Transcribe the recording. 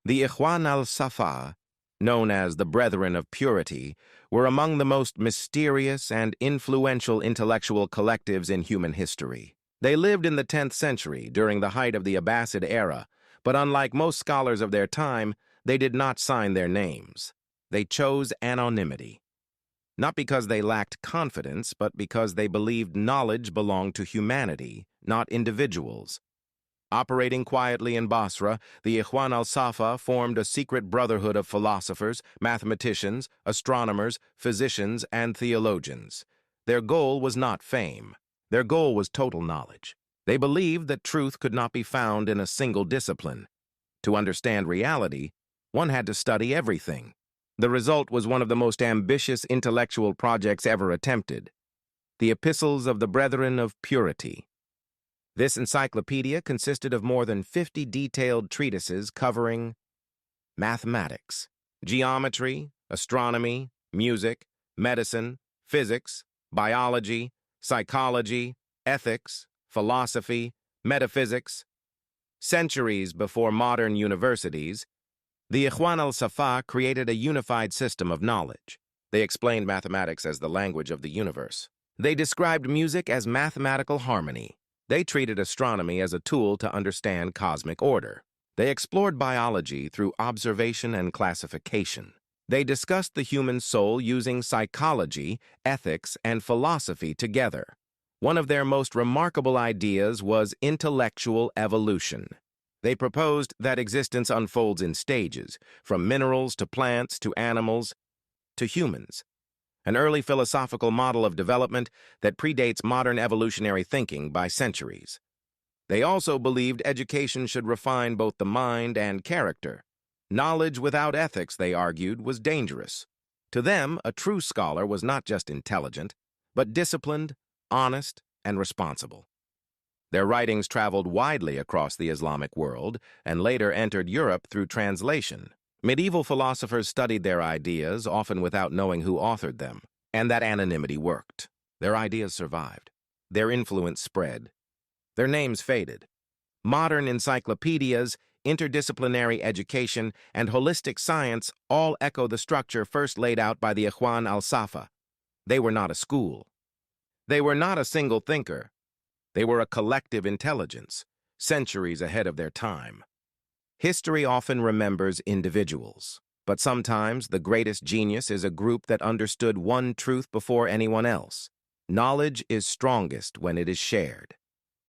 The Ikhwān al-Ṣafāqq, known as the Brethren of Purity, were among the most mysterious and influential intellectual collectives in human history. They lived in the 10th century during the height of the Abbasid era, but unlike most scholars of their time, they did not sign their names. They chose anonymity. Not because they lacked confidence, but because they believed knowledge belonged to humanity, not individuals. Operating quietly in Basra, the Ikhwān al-Ṣafāqq formed a secret brotherhood of philosophers, mathematicians, astronomers, physicians, and theologians. Their goal was not fame. Their goal was total knowledge. They believed that truth could not be found in a single discipline. To understand reality, one had to study everything. The result was one of the most ambitious intellectual projects ever attempted, the Epistles of the Brethren of Purity. This encyclopedia consisted of more than 50 detailed treatises covering mathematics, geometry, astronomy, music, medicine, physics, biology, psychology, ethics, philosophy, metaphysics. Centuries before modern universities, the Ikhwān al-Ṣafāqq created a unified system of knowledge. They explained mathematics as the language of the universe. They described music as mathematical harmony. They treated astronomy as a tool to understand cosmic order. They explored biology through observation and classification. They discussed the human soul using psychology, ethics, and philosophy together. One of their most remarkable ideas was intellectual evolution. They proposed that existence unfolds in stages, from minerals to plants to animals to humans, an early philosophical model of development that predates modern evolutionary thinking by centuries. They also believed education should refine both the mind and character. Knowledge without ethics, they argued, was dangerous. To them, a true scholar was not just intelligent, but disciplined, honest, and responsible. Their writings traveled widely across the Islamic world and later entered Europe through translation. Medieval philosophers studied their ideas, often without knowing who authored them, and that anonymity worked. Their ideas survived. Their influence spread. Their names faded. Modern encyclopedias, interdisciplinary education, and holistic science all echo the structure first laid out by the Ikhwān al-Ṣafāqq. They were not a school. They were not a single thinker. They were a collective intelligence, centuries ahead of their time. History often remembers individuals, but sometimes the greatest genius is a group that understood one truth before anyone else. Knowledge is strongest when it is shared.